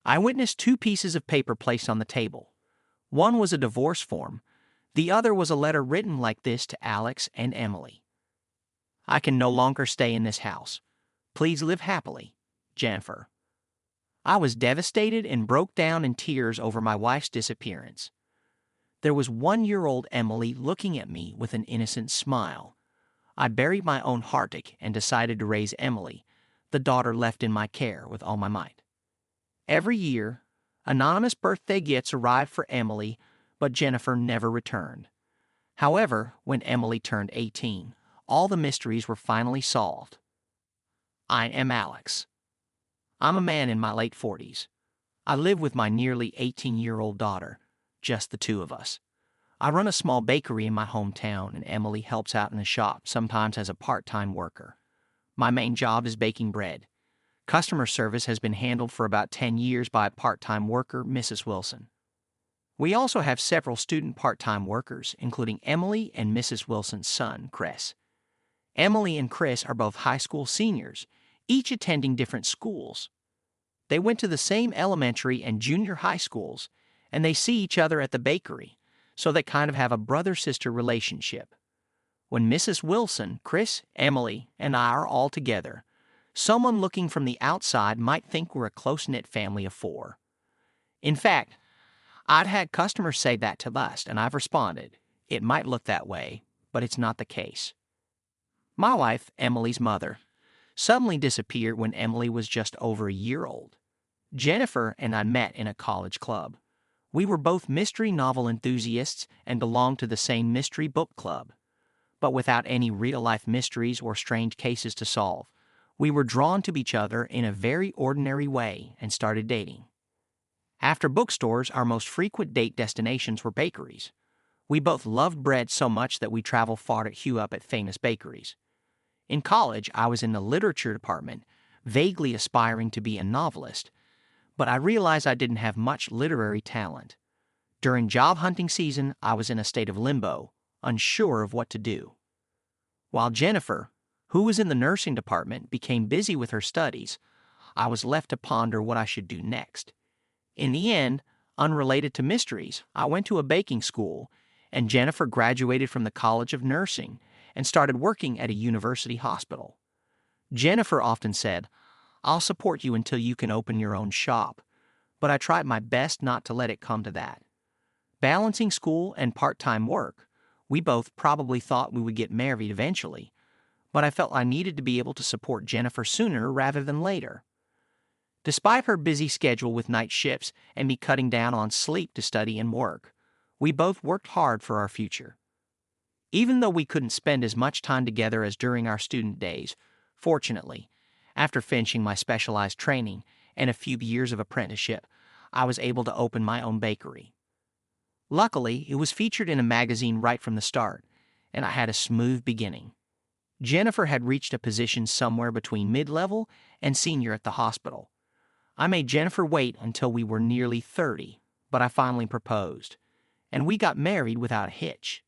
I witnessed two pieces of paper placed on the table. One was a divorce form. The other was a letter written like this to Alex and Emily. "I can no longer stay in this house. Please live happily, Jennifer." I was devastated and broke down in tears over my wife's disappearance. There was 1-year-old Emily looking at me with an innocent smile. I buried my own heartache and decided to raise Emily, the daughter left in my care, with all my might. Every year, anonymous birthday gifts arrived for Emily, but Jennifer never returned. However, when Emily turned 18, all the mysteries were finally solved. I am Alex. I'm a man in my late 40s. I live with my nearly 18-year-old daughter, just the two of us. I run a small bakery in my hometown, and Emily helps out in the shop, sometimes as a part-time worker. My main job is baking bread. Customer service has been handled for about 10 years by a part-time worker, Mrs. Wilson. We also have several student part-time workers, including Emily and Mrs. Wilson's son, Chris. Emily and Chris are both high school seniors, each attending different schools. They went to the same elementary and junior high schools, and they see each other at the bakery, so they kind of have a brother-sister relationship. When Mrs. Wilson, Chris, Emily, and I are all together, someone looking from the outside might think we're a close-knit family of 4. In fact, I'd had customers say that to us, and I've responded, it might look that way, but it's not the case. My wife, Emily's mother, suddenly disappeared when Emily was just over a year old. Jennifer and I met in a college club. We were both mystery novel enthusiasts and belonged to the same mystery book club. But without any real-life mysteries or strange cases to solve, we were drawn to each other in a very ordinary way and started dating. After bookstores, our most frequent date destinations were bakeries. We both loved bread so much that we traveled far to queue up at famous bakeries. In college, I was in the literature department, vaguely aspiring to be a novelist, but I realized I didn't have much literary talent. During job hunting season, I was in a state of limbo, unsure of what to do. While Jennifer, who was in the nursing department, became busy with her studies, I was left to ponder what I should do next. In the end, unrelated to mysteries, I went to a baking school, and Jennifer graduated from the College of Nursing and started working at a university hospital. Jennifer often said, "I'll support you until you can open your own shop," but I tried my best not to let it come to that. Balancing school and part-time work, we both probably thought we would get married eventually, but I felt I needed to be able to support Jennifer sooner rather than later. Despite her busy schedule with night shifts and me cutting down on sleep to study and work, we both worked hard for our future. Even though we couldn't spend as much time together as during our student days, fortunately, after finishing my specialized training and a few years of apprenticeship, I was able to open my own bakery. Luckily, it was featured in a magazine right from the start, and I had a smooth beginning. Jennifer had reached a position somewhere between mid-level and senior at the hospital. I made Jennifer wait until we were nearly 30, but I finally proposed, and we got married without a hitch.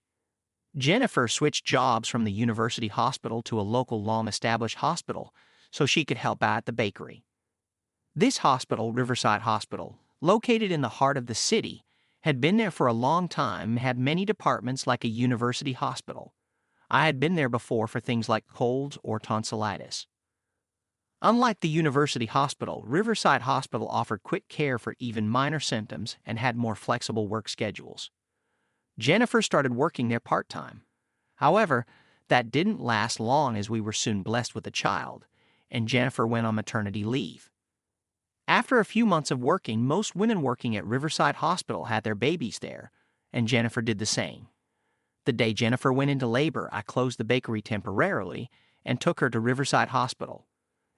Jennifer switched jobs from the university hospital to a local long-established hospital so she could help out at the bakery. This hospital, Riverside Hospital, located in the heart of the city, had been there for a long time and had many departments like a university hospital. I had been there before for things like colds or tonsillitis. Unlike the university hospital, Riverside Hospital offered quick care for even minor symptoms and had more flexible work schedules. Jennifer started working there part-time. However, that didn't last long as we were soon blessed with a child, and Jennifer went on maternity leave. After a few months of working, most women working at Riverside Hospital had their babies there, and Jennifer did the same. The day Jennifer went into labor, I closed the bakery temporarily and took her to Riverside Hospital.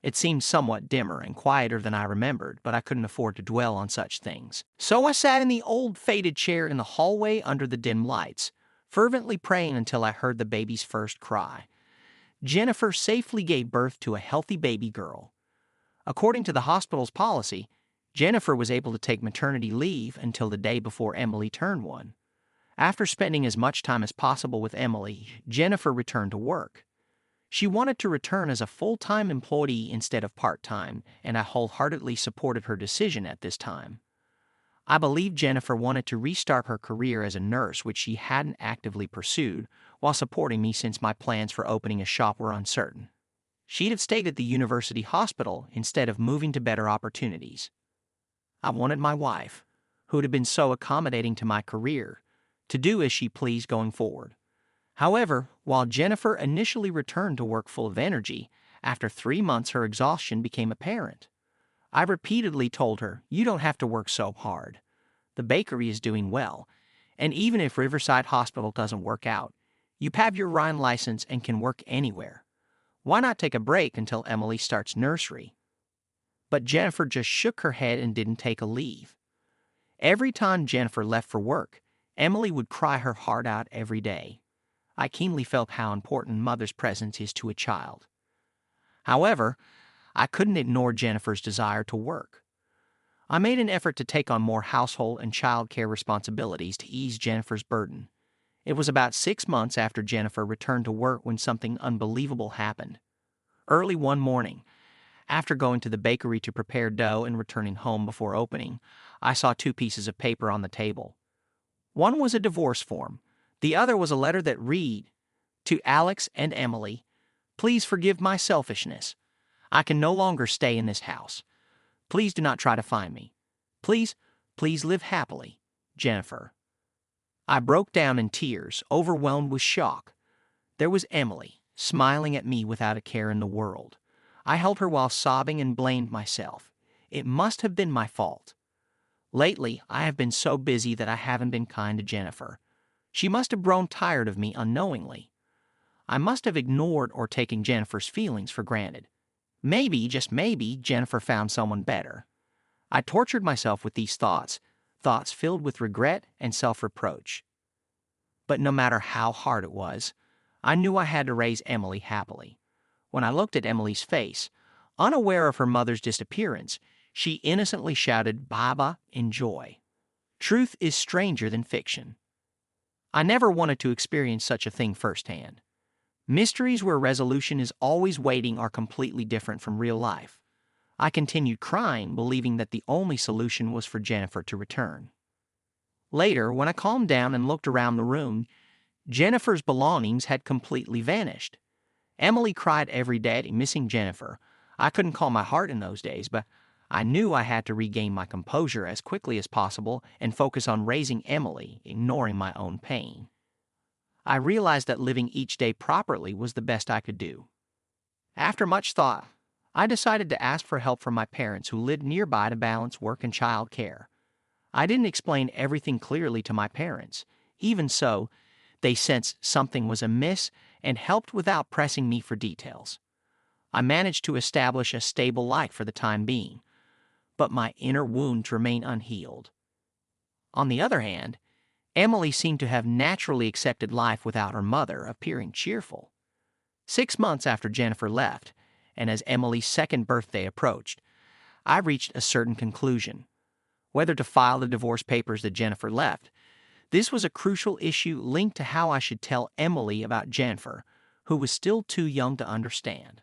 It seemed somewhat dimmer and quieter than I remembered, but I couldn't afford to dwell on such things. So I sat in the old faded chair in the hallway under the dim lights, fervently praying until I heard the baby's first cry. Jennifer safely gave birth to a healthy baby girl. According to the hospital's policy, Jennifer was able to take maternity leave until the day before Emily turned 1. After spending as much time as possible with Emily, Jennifer returned to work. She wanted to return as a full-time employee instead of part-time, and I wholeheartedly supported her decision at this time. I believe Jennifer wanted to restart her career as a nurse, which she hadn't actively pursued, while supporting me since my plans for opening a shop were uncertain. She'd have stayed at the university hospital instead of moving to better opportunities. I wanted my wife, who had been so accommodating to my career, to do as she pleased going forward. However, while Jennifer initially returned to work full of energy, after 3 months her exhaustion became apparent. I repeatedly told her, "You don't have to work so hard. The bakery is doing well, and even if Riverside Hospital doesn't work out, you have your RN license and can work anywhere. Why not take a break until Emily starts nursery?" But Jennifer just shook her head and didn't take a leave. Every time Jennifer left for work, Emily would cry her heart out every day. I keenly felt how important mother's presence is to a child. However, I couldn't ignore Jennifer's desire to work. I made an effort to take on more household and child care responsibilities to ease Jennifer's burden. It was about 6 months after Jennifer returned to work when something unbelievable happened. Early one morning, after going to the bakery to prepare dough and returning home before opening, I saw 2 pieces of paper on the table. One was a divorce form. The other was a letter that read, "To Alex and Emily, please forgive my selfishness. I can no longer stay in this house. Please do not try to find me. Please live happily, Jennifer." I broke down in tears, overwhelmed with shock. There was Emily, smiling at me without a care in the world. I held her while sobbing and blamed myself. It must have been my fault. Lately, I have been so busy that I haven't been kind to Jennifer. She must have grown tired of me unknowingly. I must have ignored or taken Jennifer's feelings for granted. Maybe, just maybe, Jennifer found someone better. I tortured myself with these thoughts filled with regret and self-reproach. But no matter how hard it was, I knew I had to raise Emily happily. When I looked at Emily's face, unaware of her mother's disappearance, she innocently shouted "Baba" in joy. Truth is stranger than fiction. I never wanted to experience such a thing firsthand. Mysteries where resolution is always waiting are completely different from real life. I continued crying, believing that the only solution was for Jennifer to return. Later, when I calmed down and looked around the room, Jennifer's belongings had completely vanished. Emily cried every day, missing Jennifer. I couldn't calm my heart in those days, but I knew I had to regain my composure as quickly as possible and focus on raising Emily, ignoring my own pain. I realized that living each day properly was the best I could do. After much thought, I decided to ask for help from my parents who lived nearby to balance work and child care. I didn't explain everything clearly to my parents. Even so, they sensed something was amiss and helped without pressing me for details. I managed to establish a stable life for the time being, but my inner wounds remain unhealed. On the other hand, Emily seemed to have naturally accepted life without her mother, appearing cheerful. 6 months after Jennifer left, and as Emily's 2nd birthday approached, I reached a certain conclusion. Whether to file the divorce papers that Jennifer left, this was a crucial issue linked to how I should tell Emily about Jennifer, who was still too young to understand.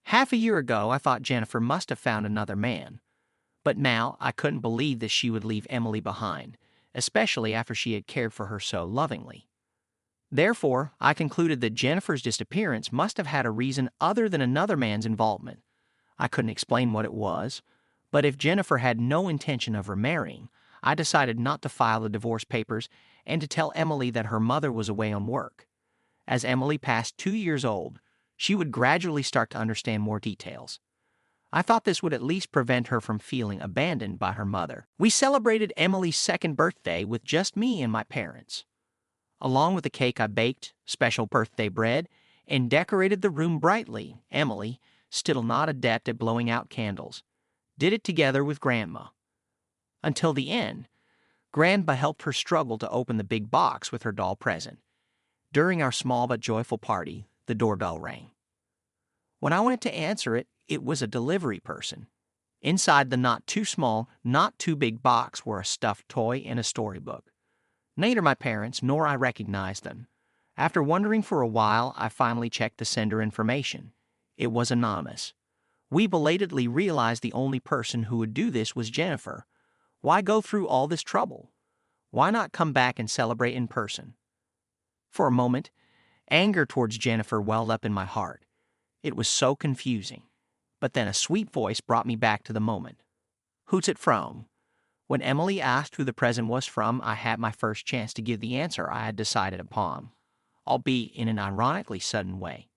Half a year ago, I thought Jennifer must have found another man, but now I couldn't believe that she would leave Emily behind, especially after she had cared for her so lovingly. Therefore, I concluded that Jennifer's disappearance must have had a reason other than another man's involvement. I couldn't explain what it was, but if Jennifer had no intention of remarrying, I decided not to file the divorce papers and to tell Emily that her mother was away on work. As Emily passed 2 years old, she would gradually start to understand more details. I thought this would at least prevent her from feeling abandoned by her mother. We celebrated Emily's 2nd birthday with just me and my parents. Along with the cake, I baked special birthday bread and decorated the room brightly. Emily, still not adept at blowing out candles, did it together with Grandma. Until the end, Grandma helped her struggle to open the big box with her doll present. During our small but joyful party, the doorbell rang. When I went to answer it, it was a delivery person. Inside the not too small, not too big box were a stuffed toy and a storybook. Neither my parents nor I recognized them. After wondering for a while, I finally checked the sender information. It was anonymous. We belatedly realized the only person who would do this was Jennifer. Why go through all this trouble? Why not come back and celebrate in person? For a moment, anger towards Jennifer welled up in my heart. It was so confusing. But then a sweet voice brought me back to the moment. "Who's it from?" When Emily asked who the present was from, I had my first chance to give the answer I had decided upon, albeit in an ironically sudden way.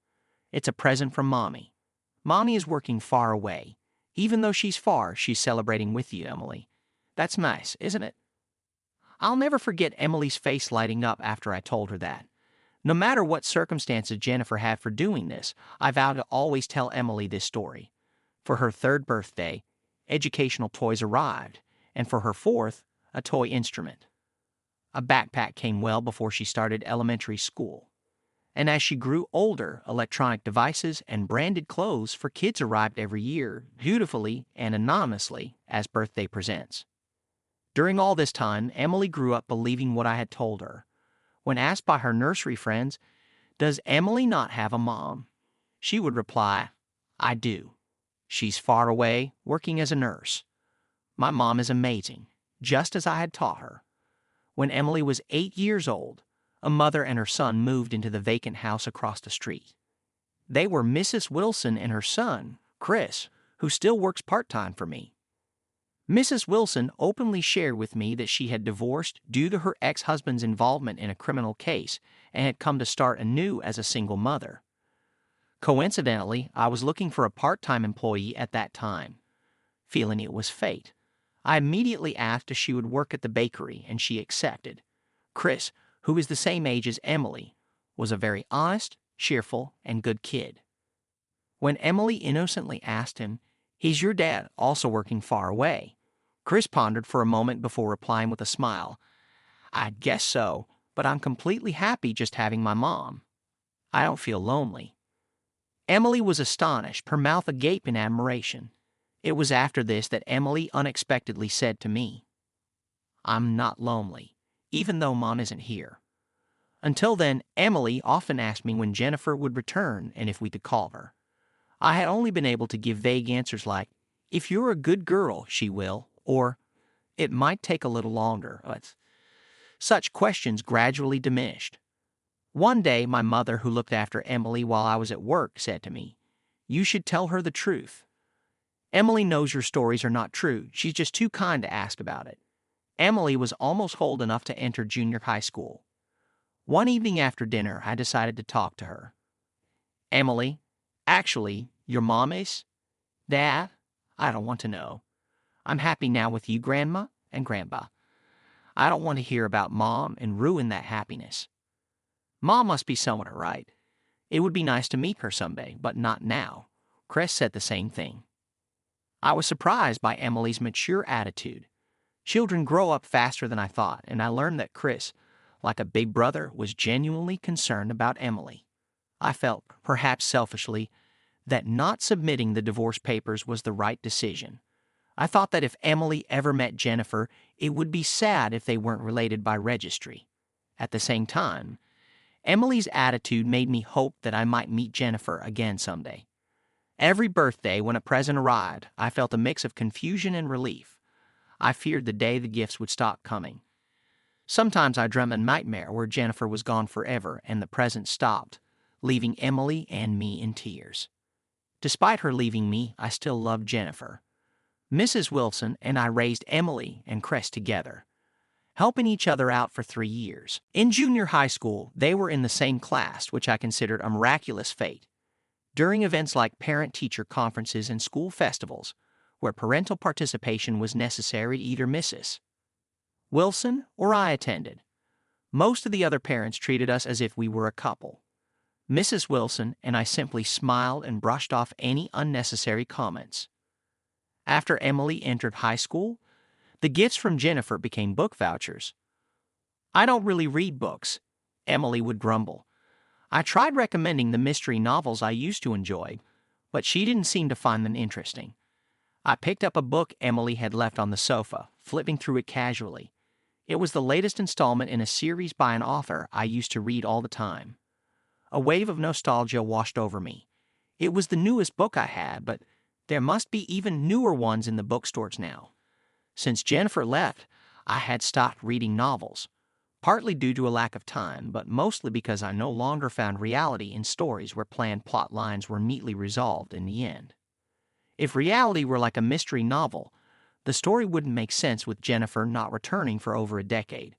"It's a present from Mommy. Mommy is working far away. Even though she's far, she's celebrating with you, Emily. That's nice, isn't it?" I'll never forget Emily's face lighting up after I told her that. No matter what circumstances Jennifer had for doing this, I vowed to always tell Emily this story. For her 3rd birthday, educational toys arrived, and for her 4th, a toy instrument. A backpack came well before she started elementary school. And as she grew older, electronic devices and branded clothes for kids arrived every year, beautifully and anonymously, as birthday presents. During all this time, Emily grew up believing what I had told her. When asked by her nursery friends, "Does Emily not have a mom?" she would reply, "I do. She's far away, working as a nurse. My mom is amazing, just as I had taught her." When Emily was 8 years old, a mother and her son moved into the vacant house across the street. They were Mrs. Wilson and her son, Chris, who still works part-time for me. Mrs. Wilson openly shared with me that she had divorced due to her ex-husband's involvement in a criminal case and had come to start anew as a single mother. Coincidentally, I was looking for a part-time employee at that time. Feeling it was fate, I immediately asked if she would work at the bakery, and she accepted. Chris, who is the same age as Emily, was a very honest, cheerful, and good kid. When Emily innocently asked him, "He's your dad, also working far away?" Chris pondered for a moment before replying with a smile, "I guess so, but I'm completely happy just having my mom. I don't feel lonely." Emily was astonished, her mouth agape in admiration. It was after this that Emily unexpectedly said to me, "I'm not lonely, even though Mom isn't here." Until then, Emily often asked me when Jennifer would return and if we could call her. I had only been able to give vague answers like, "If you're a good girl, she will," or "It might take a little longer." But such questions gradually diminished. One day, my mother, who looked after Emily while I was at work, said to me, "You should tell her the truth. Emily knows your stories are not true. She's just too kind to ask about it." Emily was almost old enough to enter junior high school. One evening after dinner, I decided to talk to her. "Emily, actually, your mom is?" "Dad, I don't want to know. I'm happy now with you, Grandma and Grandpa. I don't want to hear about Mom and ruin that happiness. Mom must be somewhere, right? It would be nice to meet her someday, but not now." Chris said the same thing. I was surprised by Emily's mature attitude. Children grow up faster than I thought, and I learned that Chris, like a big brother, was genuinely concerned about Emily. I felt, perhaps selfishly, that not submitting the divorce papers was the right decision. I thought that if Emily ever met Jennifer, it would be sad if they weren't related by registry. At the same time, Emily's attitude made me hope that I might meet Jennifer again someday. Every birthday, when a present arrived, I felt a mix of confusion and relief. I feared the day the gifts would stop coming. Sometimes I dreamt a nightmare where Jennifer was gone forever and the present stopped, leaving Emily and me in tears. Despite her leaving me, I still loved Jennifer. Mrs. Wilson and I raised Emily and Chris together, helping each other out for 3 years. In junior high school, they were in the same class, which I considered a miraculous fate. During events like parent-teacher conferences and school festivals, where parental participation was necessary, either Mrs. Wilson or I attended. Most of the other parents treated us as if we were a couple. Mrs. Wilson and I simply smiled and brushed off any unnecessary comments. After Emily entered high school, the gifts from Jennifer became book vouchers. "I don't really read books," Emily would grumble. I tried recommending the mystery novels I used to enjoy, but she didn't seem to find them interesting. I picked up a book Emily had left on the sofa, flipping through it casually. It was the latest installment in a series by an author I used to read all the time. A wave of nostalgia washed over me. It was the newest book I had, but there must be even newer ones in the bookstores now. Since Jennifer left, I had stopped reading novels, partly due to a lack of time, but mostly because I no longer found reality in stories where planned plot lines were neatly resolved in the end. If reality were like a mystery novel, the story wouldn't make sense with Jennifer not returning for over a decade.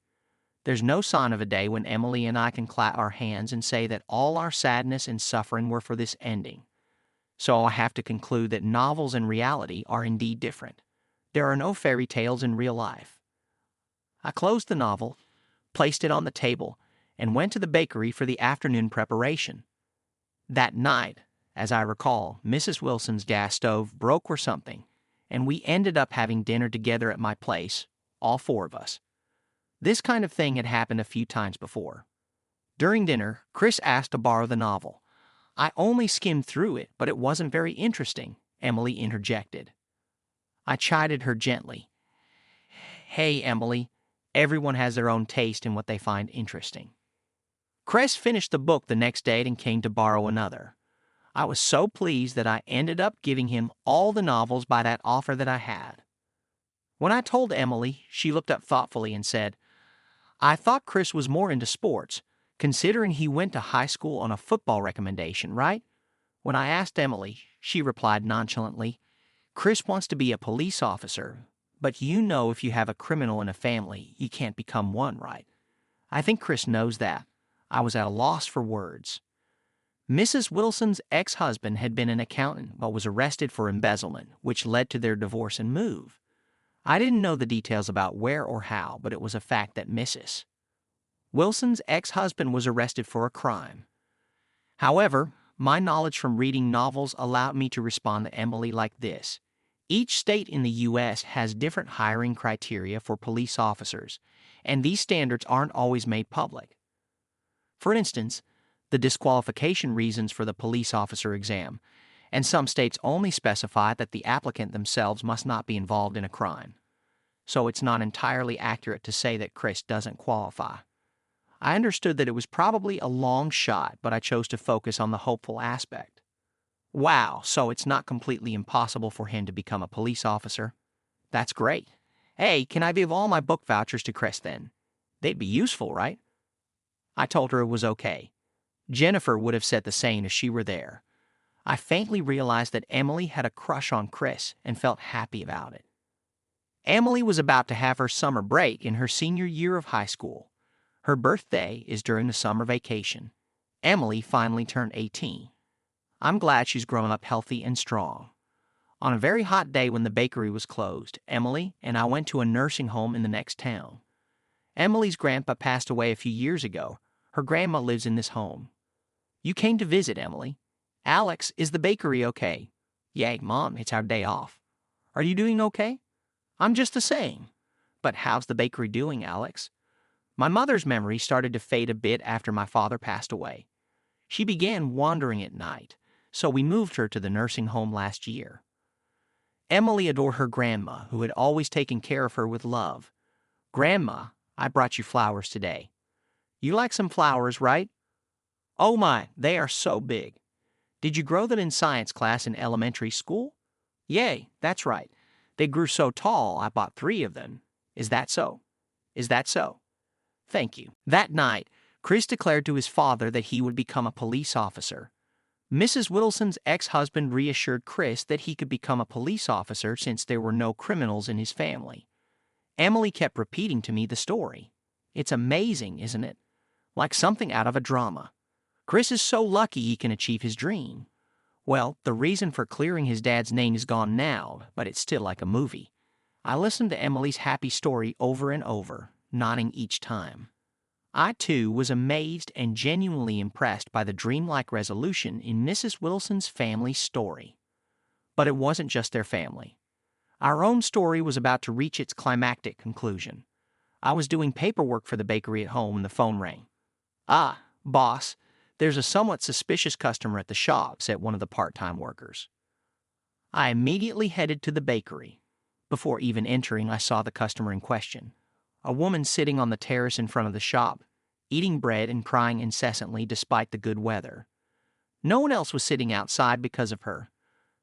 There's no sign of a day when Emily and I can clap our hands and say that all our sadness and suffering were for this ending. So I have to conclude that novels and reality are indeed different. There are no fairy tales in real life. I closed the novel, placed it on the table, and went to the bakery for the afternoon preparation. That night, as I recall, Mrs. Wilson's gas stove broke or something, and we ended up having dinner together at my place, all four of us. This kind of thing had happened a few times before. During dinner, Chris asked to borrow the novel. I only skimmed through it, but it wasn't very interesting, Emily interjected. I chided her gently. Hey, Emily, everyone has their own taste in what they find interesting. Chris finished the book the next day and came to borrow another. I was so pleased that I ended up giving him all the novels by that author that I had. When I told Emily, she looked up thoughtfully and said, I thought Chris was more into sports, considering he went to high school on a football recommendation, right? When I asked Emily, she replied nonchalantly, Chris wants to be a police officer, but you know if you have a criminal in a family, you can't become one, right? I think Chris knows that. I was at a loss for words. Mrs. Wilson's ex-husband had been an accountant but was arrested for embezzlement, which led to their divorce and move. I didn't know the details about where or how, but it was a fact that Mrs. Wilson's ex-husband was arrested for a crime. However, my knowledge from reading novels allowed me to respond to Emily like this. Each state in the U.S. has different hiring criteria for police officers, and these standards aren't always made public. For instance, the disqualification reasons for the police officer exam, and some states only specify that the applicant themselves must not be involved in a crime. So it's not entirely accurate to say that Chris doesn't qualify. I understood that it was probably a long shot, but I chose to focus on the hopeful aspect. Wow, so it's not completely impossible for him to become a police officer? That's great. Hey, can I give all my book vouchers to Chris then? They'd be useful, right? I told her it was okay. Jennifer would have said the same if she were there. I faintly realized that Emily had a crush on Chris and felt happy about it. Emily was about to have her summer break in her senior year of high school. Her birthday is during the summer vacation. Emily finally turned 18. I'm glad she's grown up healthy and strong. On a very hot day when the bakery was closed, Emily and I went to a nursing home in the next town. Emily's grandpa passed away a few years ago. Her grandma lives in this home. You came to visit, Emily. Alex, is the bakery okay? Yay, Mom, it's our day off. Are you doing okay? I'm just the same. But how's the bakery doing, Alex? My mother's memory started to fade a bit after my father passed away. She began wandering at night, so we moved her to the nursing home last year. Emily adored her grandma, who had always taken care of her with love. Grandma, I brought you flowers today. You like some flowers, right? Oh my, they are so big. Did you grow them in science class in elementary school? Yay, that's right. They grew so tall, I bought 3 of them. Is that so? Is that so? Thank you. That night, Chris declared to his father that he would become a police officer. Mrs. Wilson's ex-husband reassured Chris that he could become a police officer since there were no criminals in his family. Emily kept repeating to me the story. It's amazing, isn't it? Like something out of a drama. Chris is so lucky he can achieve his dream. Well, the reason for clearing his dad's name is gone now, but it's still like a movie. I listened to Emily's happy story over and over, nodding each time. I, too, was amazed and genuinely impressed by the dreamlike resolution in Mrs. Wilson's family story. But it wasn't just their family. Our own story was about to reach its climactic conclusion. I was doing paperwork for the bakery at home when the phone rang. Ah, boss, there's a somewhat suspicious customer at the shop, said one of the part-time workers. I immediately headed to the bakery. Before even entering, I saw the customer in question. A woman sitting on the terrace in front of the shop, eating bread and crying incessantly despite the good weather. No one else was sitting outside because of her.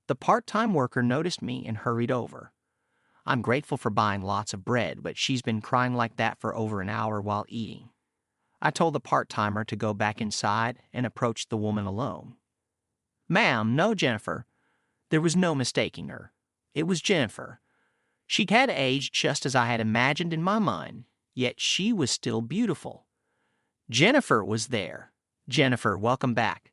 The part-time worker noticed me and hurried over. I'm grateful for buying lots of bread, but she's been crying like that for over an hour while eating. I told the part-timer to go back inside and approached the woman alone. "Ma'am, no, Jennifer." There was no mistaking her. It was Jennifer. She had aged just as I had imagined in my mind, yet she was still beautiful. Jennifer was there. "Jennifer, welcome back."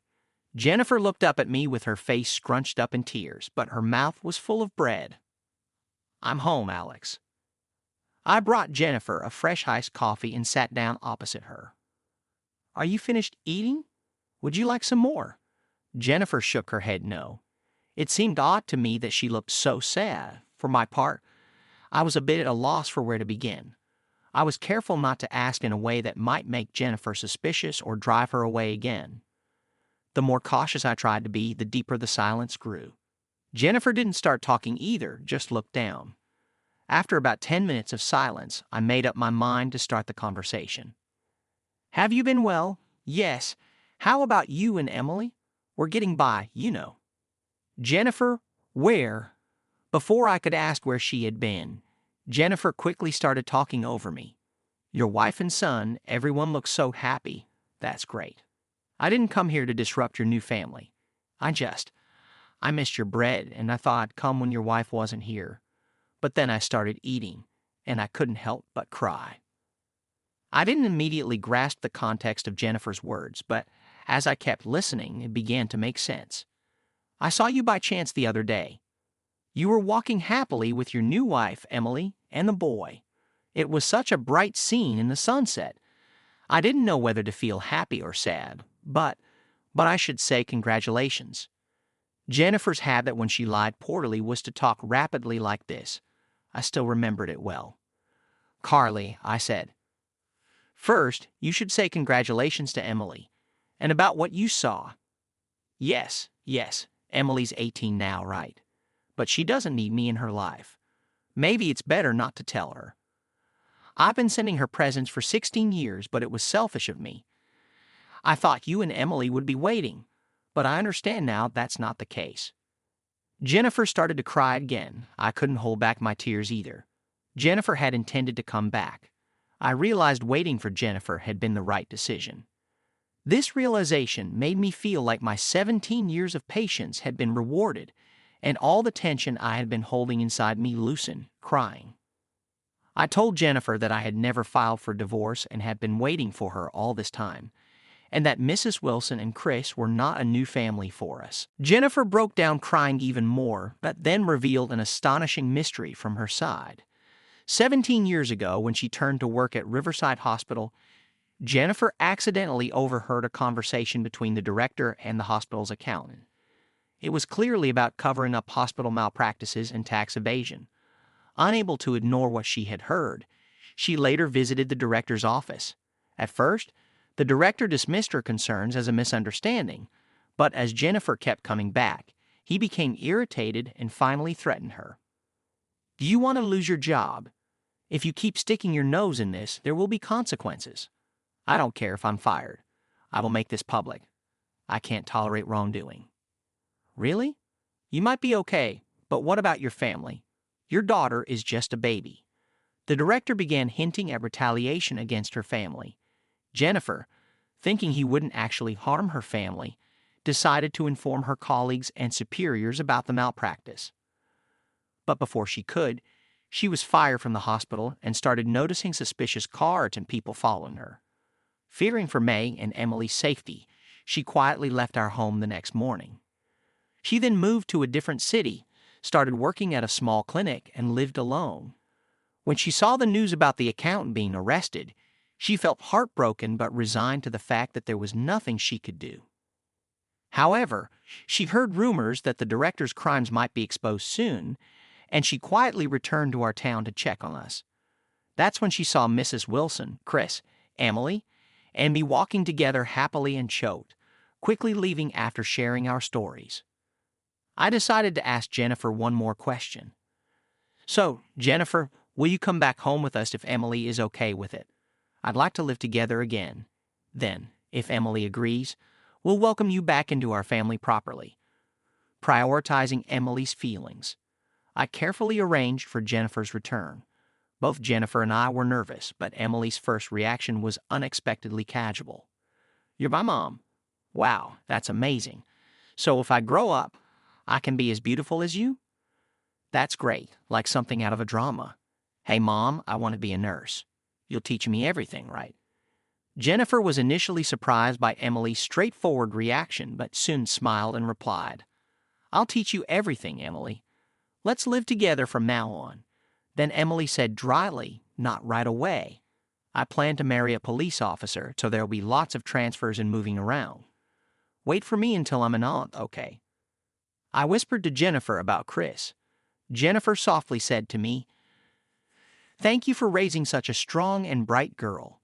Jennifer looked up at me with her face scrunched up in tears, but her mouth was full of bread. "I'm home, Alex." I brought Jennifer a fresh iced coffee and sat down opposite her. "Are you finished eating? Would you like some more?" Jennifer shook her head no. It seemed odd to me that she looked so sad. For my part, I was a bit at a loss for where to begin. I was careful not to ask in a way that might make Jennifer suspicious or drive her away again. The more cautious I tried to be, the deeper the silence grew. Jennifer didn't start talking either, just looked down. After about 10 minutes of silence, I made up my mind to start the conversation. "Have you been well?" "Yes. How about you and Emily?" "We're getting by, you know." "Jennifer, where?" Before I could ask where she had been, Jennifer quickly started talking over me. "Your wife and son, everyone looks so happy. That's great. I didn't come here to disrupt your new family. I missed your bread, and I thought I'd come when your wife wasn't here. But then I started eating, and I couldn't help but cry." I didn't immediately grasp the context of Jennifer's words, but as I kept listening, it began to make sense. "I saw you by chance the other day. You were walking happily with your new wife, Emily, and the boy. It was such a bright scene in the sunset. I didn't know whether to feel happy or sad, but I should say congratulations." Jennifer's habit when she lied poorly was to talk rapidly like this. I still remembered it well. "Carly," I said, "first, you should say congratulations to Emily, and about what you saw. Yes, Emily's 18 now, right? But she doesn't need me in her life. Maybe it's better not to tell her. I've been sending her presents for 16 years, but it was selfish of me. I thought you and Emily would be waiting, but I understand now that's not the case." Jennifer started to cry again. I couldn't hold back my tears either. Jennifer had intended to come back. I realized waiting for Jennifer had been the right decision. This realization made me feel like my 17 years of patience had been rewarded, and all the tension I had been holding inside me loosened, crying. I told Jennifer that I had never filed for divorce and had been waiting for her all this time, and that Mrs. Wilson and Chris were not a new family for us. Jennifer broke down crying even more, but then revealed an astonishing mystery from her side. 17 years ago, when she turned to work at Riverside Hospital, Jennifer accidentally overheard a conversation between the director and the hospital's accountant. It was clearly about covering up hospital malpractices and tax evasion. Unable to ignore what she had heard, she later visited the director's office. At first, the director dismissed her concerns as a misunderstanding, but as Jennifer kept coming back, he became irritated and finally threatened her. "Do you want to lose your job? If you keep sticking your nose in this, there will be consequences. I don't care if I'm fired. I will make this public. I can't tolerate wrongdoing." "Really? You might be okay, but what about your family? Your daughter is just a baby." The director began hinting at retaliation against her family. Jennifer, thinking he wouldn't actually harm her family, decided to inform her colleagues and superiors about the malpractice. But before she could, she was fired from the hospital and started noticing suspicious cars and people following her. Fearing for May and Emily's safety, she quietly left our home the next morning. She then moved to a different city, started working at a small clinic, and lived alone. When she saw the news about the accountant being arrested, she felt heartbroken but resigned to the fact that there was nothing she could do. However, she heard rumors that the director's crimes might be exposed soon, and she quietly returned to our town to check on us. That's when she saw Mrs. Wilson, Chris, Emily, and me walking together happily and choked, quickly leaving after sharing our stories. I decided to ask Jennifer one more question. "So, Jennifer, Will you come back home with us if Emily is okay with it? I'd like to live together again. Then, if Emily agrees, we'll welcome you back into our family properly. Prioritizing Emily's feelings. I carefully arranged for Jennifer's return. Both Jennifer and I were nervous, but Emily's first reaction was unexpectedly casual. You're my mom. Wow, that's amazing. So if I grow up, I can be as beautiful as you? That's great, like something out of a drama. Hey, Mom, I want to be a nurse. You'll teach me everything, right? Jennifer was initially surprised by Emily's straightforward reaction, but soon smiled and replied, I'll teach you everything, Emily. Let's live together from now on. Then Emily said dryly, not right away, I plan to marry a police officer, so there'll be lots of transfers and moving around. Wait for me until I'm an aunt, okay? I whispered to Jennifer about Chris. Jennifer softly said to me, Thank you for raising such a strong and bright girl.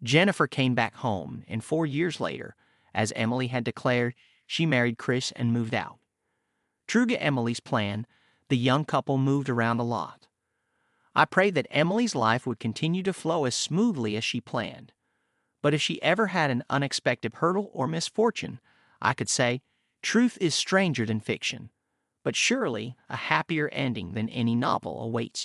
Jennifer came back home, and 4 years later, as Emily had declared, she married Chris and moved out. True to Emily's plan, the young couple moved around a lot. I prayed that Emily's life would continue to flow as smoothly as she planned. But if she ever had an unexpected hurdle or misfortune, I could say, truth is stranger than fiction, but surely a happier ending than any novel awaits you.